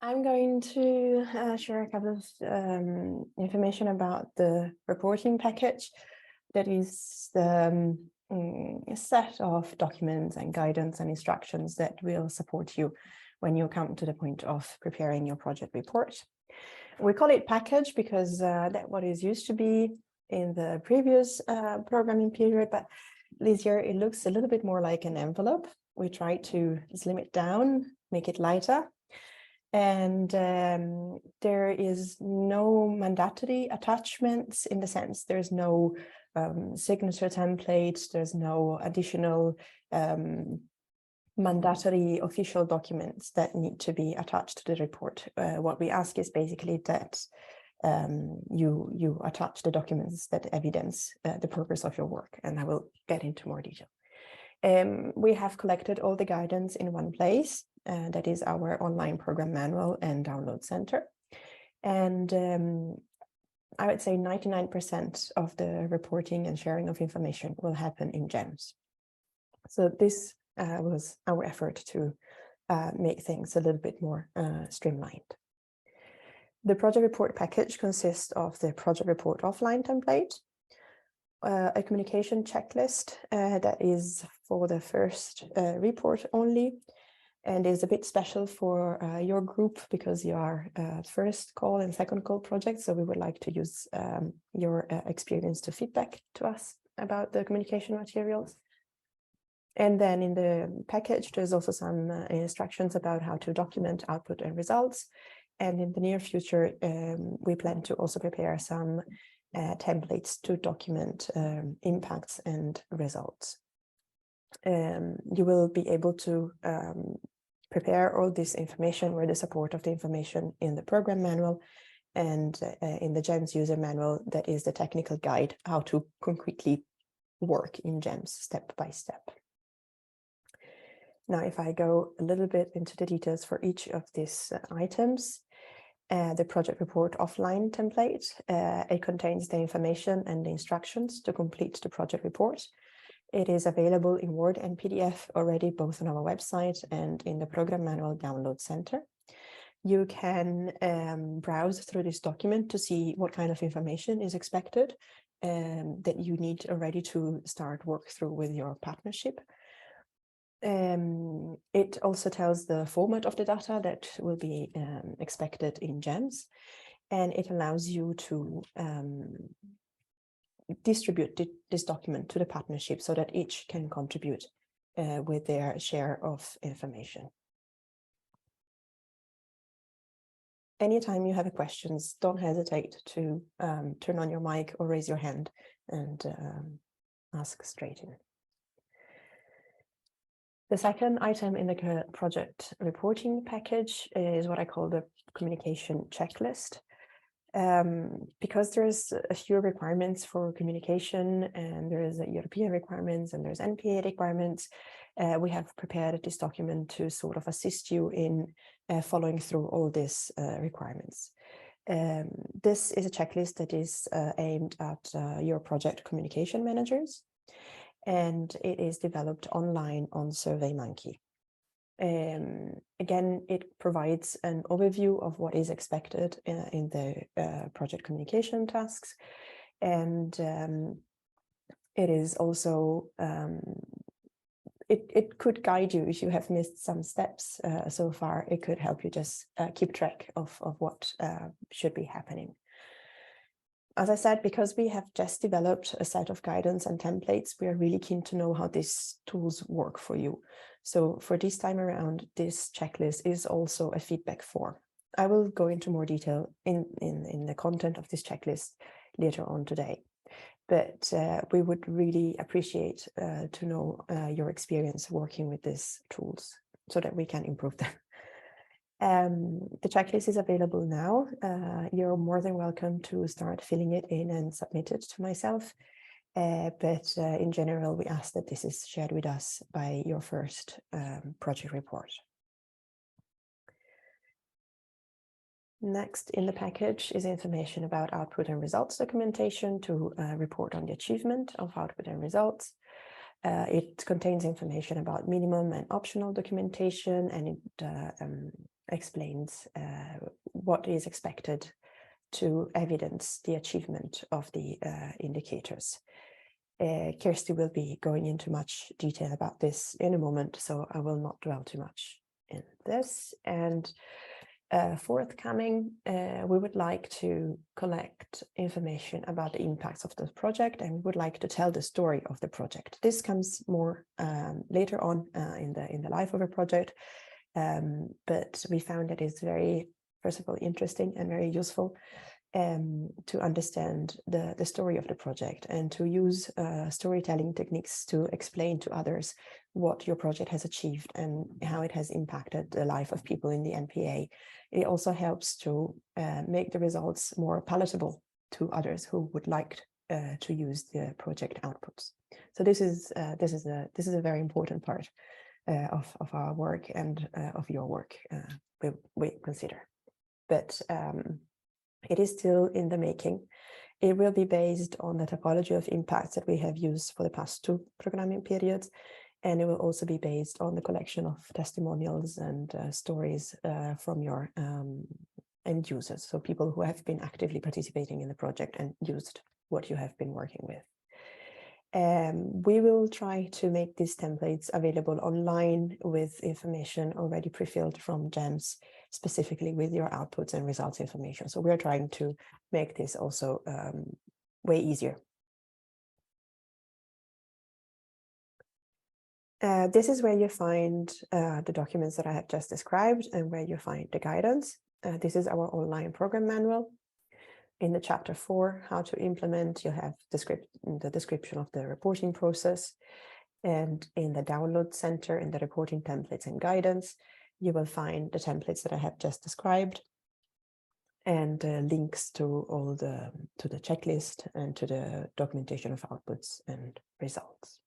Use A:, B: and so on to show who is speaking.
A: I'm going to share a couple of information about the reporting package. That is the set of documents and guidance and instructions that will support you when you come to the point of preparing your project report. We call it package because that's what it used to be in the previous programming period, but this year it looks a little bit more like an envelope. We try to slim it down, make it lighter. And there is no mandatory attachments in the sense there's no signature template, there's no additional mandatory official documents that need to be attached to the report. What we ask is basically that you attach the documents that evidence the progress of your work, and I will get into more detail. We have collected all the guidance in one place. That is our online program manual and download center. And I would say 99% of the reporting and sharing of information will happen in GEMS. So this was our effort to make things a little bit more streamlined. The project report package consists of the project report offline template, a communication checklist that is for the first report only, and is a bit special for your group because you are first call and second call projects. So we would like to use your experience to feedback to us about the communication materials. And then in the package, there's also some instructions about how to document output and results. And in the near future, we plan to also prepare some templates to document impacts and results. You will be able to prepare all this information with the support of the information in the program manual and in the GEMS user manual, that is the technical guide how to concretely work in GEMS step by step. Now, if I go a little bit into the details for each of these items, the project report offline template, it contains the information and the instructions to complete the project report. It is available in Word and PDF already, both on our website and in the Program Manual Download Center. You can browse through this document to see what kind of information is expected that you need already to start work through with your partnership. It also tells the format of the data that will be expected in GEMS, and it allows you to distribute this document to the partnership so that each can contribute with their share of information. Anytime you have questions, don't hesitate to turn on your mic or raise your hand and ask straight in. The second item in the project reporting package is what I call the communication checklist. Because there's a few requirements for communication, and there is European requirements and there's NPA requirements, we have prepared this document to sort of assist you in following through all these requirements. This is a checklist that is aimed at your project communication managers, and it is developed online on SurveyMonkey. Again, it provides an overview of what is expected in the project communication tasks, and it is also it could guide you if you have missed some steps so far. It could help you just keep track of what should be happening. As I said, because we have just developed a set of guidance and templates, we are really keen to know how these tools work for you. So for this time around, this checklist is also a feedback form. I will go into more detail in the content of this checklist later on today. But we would really appreciate to know your experience working with these tools so that we can improve them. The checklist is available now. You're more than welcome to start filling it in and submit it to myself. But in general, we ask that this is shared with us by your first project report. Next in the package is information about output and results documentation to report on the achievement of output and results. It contains information about minimum and optional documentation, and it explains what is expected to evidence the achievement of the indicators. Kirsty will be going into much detail about this in a moment, so I will not dwell too much in this. And forthcoming, we would like to collect information about the impacts of the project, and we would like to tell the story of the project. This comes more later on in the life of a project, but we found that it's very, first of all, interesting and very useful to understand the story of the project and to use storytelling techniques to explain to others what your project has achieved and how it has impacted the life of people in the NPA. It also helps to make the results more palatable to others who would like to use the project outputs. So this is a very important part of our work and of your work, we consider. But it is still in the making. It will be based on the typology of impacts that we have used for the past 2 programming periods. And it will also be based on the collection of testimonials and stories from your end users. So people who have been actively participating in the project and used what you have been working with. We will try to make these templates available online with information already pre-filled from GEMS, specifically with your outputs and results information. So we're trying to make this also way easier. This is where you find the documents that I have just described and where you find the guidance. This is our online program manual. In the chapter 4, how to implement, you have the description of the reporting process. And in the download center, in the reporting templates and guidance, you will find the templates that I have just described and links to all the checklist and to the documentation of outputs and results.